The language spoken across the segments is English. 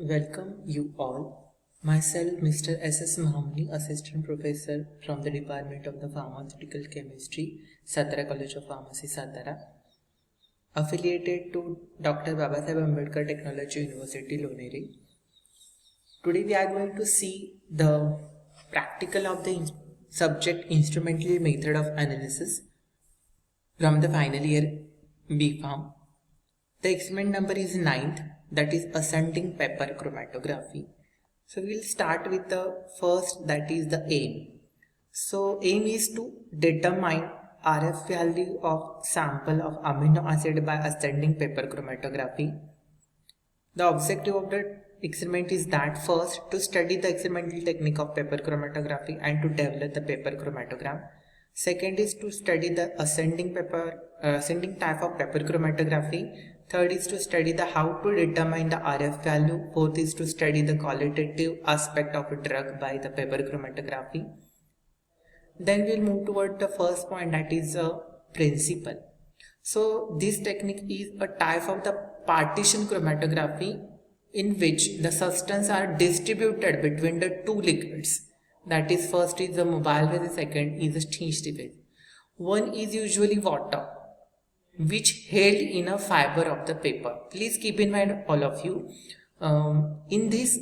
Welcome you all. Myself, Mr.S.S. Mahamuni, Assistant Professor from the Department of the Pharmaceutical Chemistry, Satara College of Pharmacy, Satara, affiliated to Dr. Babasaheb Ambedkar Technology University, Loneri. Today we are going to see the practical of the subject instrumental method of analysis from the final year B.Pharm. The experiment number is 9th, that is ascending pepper chromatography. So we will start with the first, that is the aim. So aim is to determine RF value of sample of amino acid by ascending pepper chromatography. The objective of the experiment is that first to study the experimental technique of pepper chromatography and to develop the pepper chromatogram. Second is to study the ascending type of pepper chromatography. Third is to study the how to determine the RF value. Fourth is to study the qualitative aspect of a drug by the pepper chromatography. Then we'll move toward the first point, that is a principle. So this technique is a type of the partition chromatography in which the substance are distributed between the two liquids. That is, first is the mobile phase, second is the stationary phase. One is usually water, which held in a fiber of the paper. Please keep in mind, all of you, in this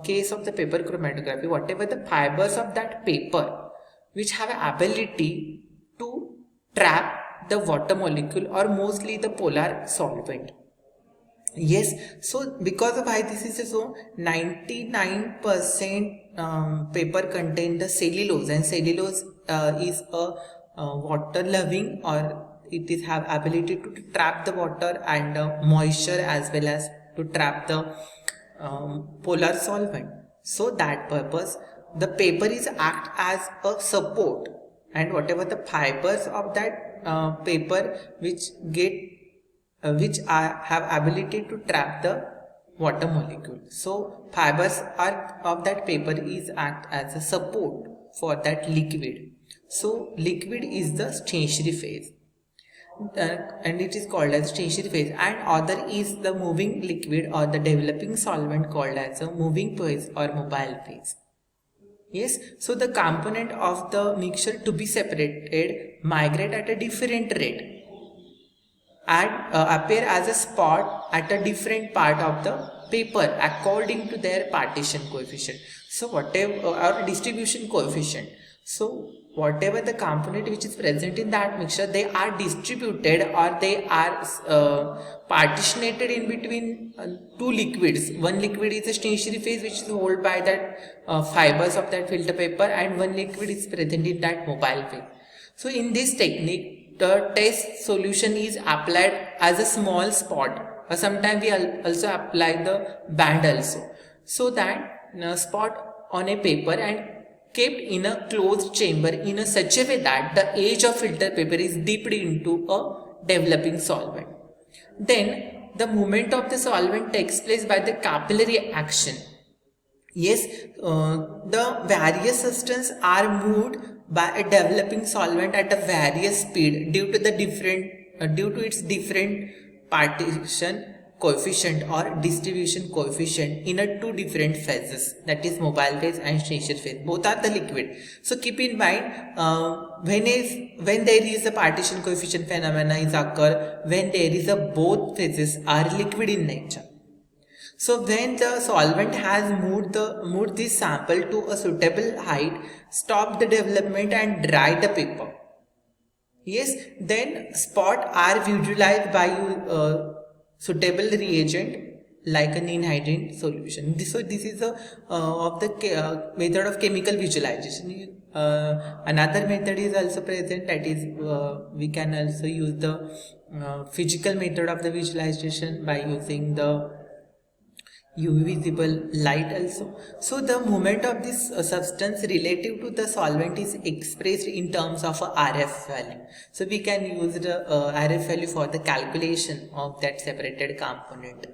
case of the paper chromatography, whatever the fibers of that paper which have ability to trap the water molecule or mostly the polar solvent. Yes, so because of why this is so, 99% paper contain the cellulose, and cellulose is a water loving, or it is have ability to trap the water and moisture as well as to trap the polar solvent. So that purpose the paper is act as a support, and whatever the fibers of that paper which have ability to trap the water molecule. So fibers of that paper is act as a support for that liquid. So liquid is the stationary phase, and it is called as stationary phase, and other is the moving liquid or the developing solvent called as a moving phase or mobile phase. Yes, so the component of the mixture to be separated migrate at a different rate and appear as a spot at a different part of the paper according to their partition coefficient. So whatever or distribution coefficient. So whatever the component which is present in that mixture, they are distributed or they are partitionated in between two liquids. One liquid is a stationary phase which is held by that fibers of that filter paper, and one liquid is present in that mobile phase. So in this technique, the test solution is applied as a small spot, or sometimes we also apply the band also, so that spot on a paper and kept in a closed chamber in a such a way that the edge of filter paper is dipped into a developing solvent. Then the movement of the solvent takes place by the capillary action. Yes, the various substances are moved by a developing solvent at a various speed due to its different partition coefficient or distribution coefficient in a two different phases, that is mobile phase and stationary phase. Both are the liquid. So keep in mind, when there is a partition coefficient phenomena is occur when there is a both phases are liquid in nature. So when the solvent has moved this sample to a suitable height, stop the development and dry the paper. Yes, then spot are visualized by suitable reagent like a ninhydrin solution. So this is a of the method of chemical visualization. Another method is also present, that is we can also use the physical method of the visualization by using the UV visible light also. So the movement of this substance relative to the solvent is expressed in terms of a RF value. So we can use the RF value for the calculation of that separated component.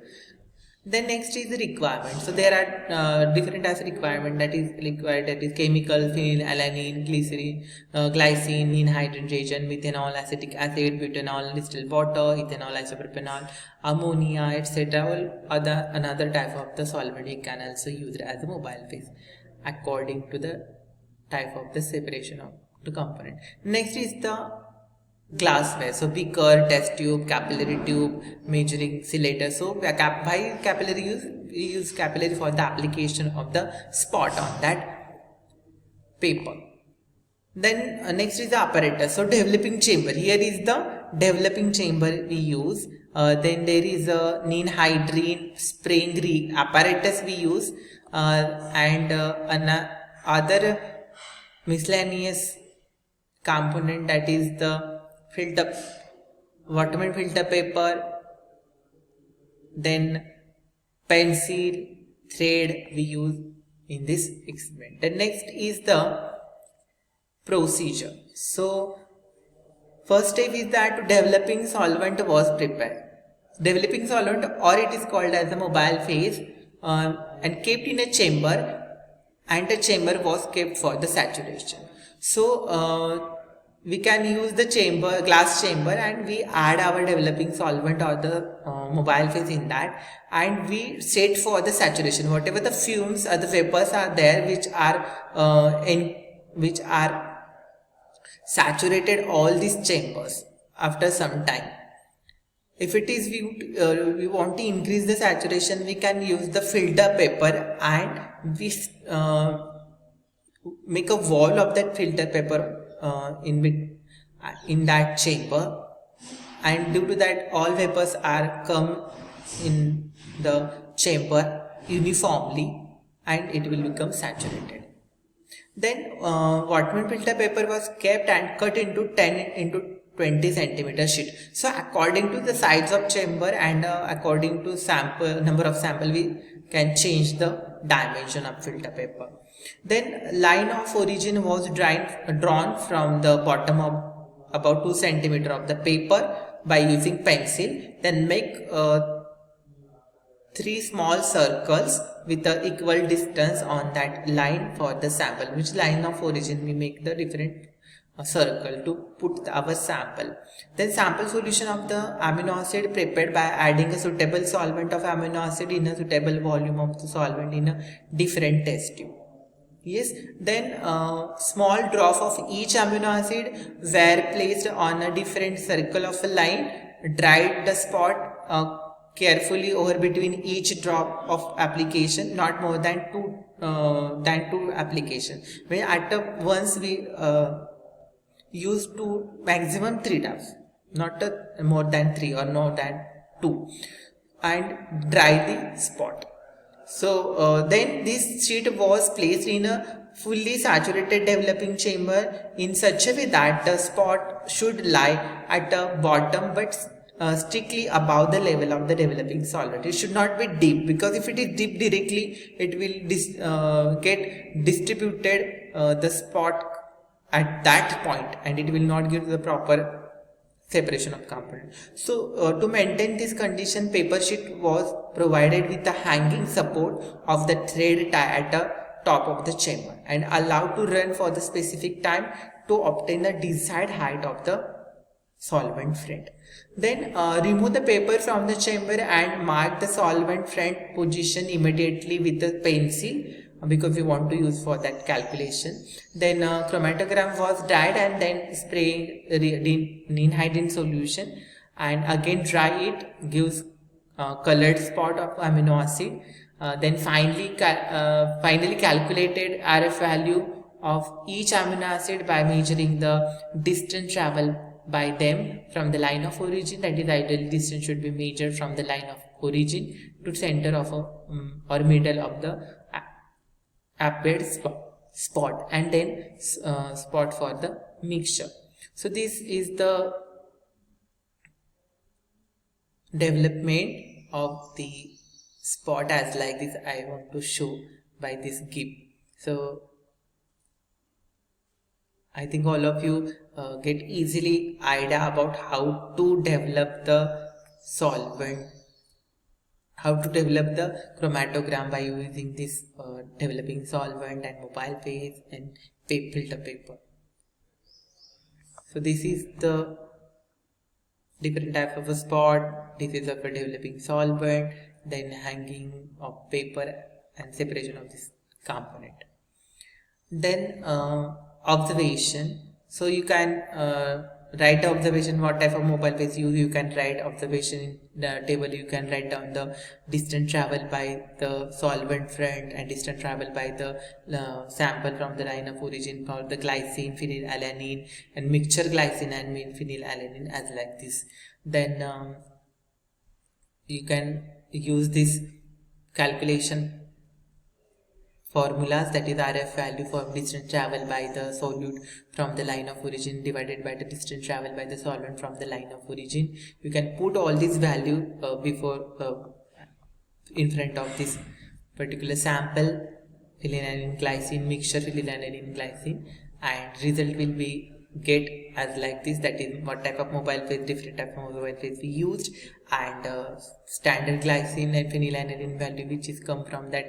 Then next is the requirement. So there are different types of requirement that is required, that is chemical, phenylalanine, glycerin, glycine, mean hydrogen, methanol, acetic acid, butanol, distilled water, ethanol, isopropanol, ammonia, etc. All other another type of the solvent we can also use as a mobile phase according to the type of the separation of the component. Next is the glassware, so beaker, test tube, capillary tube, measuring cylinder. So why capillary use? We use capillary for the application of the spot on that paper. Then next is the apparatus, so developing chamber. Here is the developing chamber we use. Then there is a ninhydrine spraying apparatus we use, and other miscellaneous component, that is the filter, watermelon filter paper, then pencil, thread we use in this experiment. The next is the procedure. So first step is that developing solvent was prepared. Developing solvent, or it is called as a mobile phase, and kept in a chamber, and the chamber was kept for the saturation. So we can use the chamber, glass chamber, and we add our developing solvent or the mobile phase in that, and we set for the saturation. Whatever the fumes or the vapors are there, which are saturated all these chambers after some time. If it is we want to increase the saturation, we can use the filter paper, and we make a wall of that filter paper in that chamber, and due to that all vapors are come in the chamber uniformly, and it will become saturated. Then watermelon filter paper was kept and cut into 10 into 20 centimeter sheet. So according to the size of chamber and according to number of sample, we can change the dimension of filter paper. Then line of origin was drawn from the bottom of about 2 centimeter of the paper by using pencil. Then make 3 small circles with the equal distance on that line for the sample. Which line of origin we make the different circle to put our sample. Then sample solution of the amino acid prepared by adding a suitable solvent of amino acid in a suitable volume of the solvent in a different test tube. Yes, then small drop of each amino acid were placed on a different circle of a line, dried the spot carefully over between each drop of application, not more than two application. When at once we use maximum 3 drops, not more than 3 or more than 2, and dry the spot. So then this sheet was placed in a fully saturated developing chamber in such a way that the spot should lie at the bottom, but strictly above the level of the developing solvent. It should not be deep, because if it is deep directly, it will get distributed the spot at that point, and it will not give the proper separation of component. So to maintain this condition, paper sheet was provided with a hanging support of the thread tie at the top of the chamber and allowed to run for the specific time to obtain the desired height of the solvent front. Then remove the paper from the chamber and mark the solvent front position immediately with the pencil, because we want to use for that calculation. Then chromatogram was dyed and then sprayed ninhydrine solution, and again dry it, gives colored spot of amino acid. Then finally calculated RF value of each amino acid by measuring the distance travel by them from the line of origin. That is, ideal distance should be measured from the line of origin to center of or middle of the appeared spot, and then spot for the mixture. So this is the development of the spot as like this I want to show by this GIF. So I think all of you get easily idea about how to develop the solvent, how to develop the chromatogram by using this developing solvent and mobile phase and filter paper. So this is the different type of a spot. This is of a developing solvent, then hanging of paper and separation of this component. Then observation. So you can write observation, what type of mobile phase you can write observation in the table. You can write down the distance travel by the solvent front and distance travel by the sample from the line of origin for the glycine, phenylalanine and mixture glycine and phenylalanine as like this. Then you can use this calculation formulas, that is RF value for distance travel by the solute from the line of origin divided by the distance travel by the solvent from the line of origin. You can put all these value in front of this particular sample, phenylalanine glycine, mixture phenylalanine glycine, and result will be get as like this, that is what type of mobile phase, different type of mobile phase we used, and standard glycine and phenylalanine value which is come from that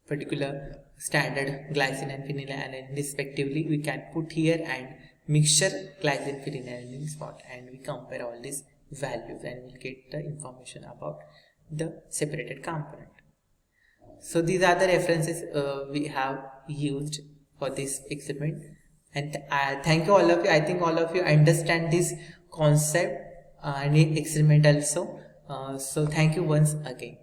particular standard glycine and phenylalanine respectively, we can put here, and mixture glycine phenylalanine spot, and we compare all these values and we'll get the information about the separated component. So these are the references we have used for this experiment, and thank you all of you. I think all of you understand this concept and experiment also. So thank you once again.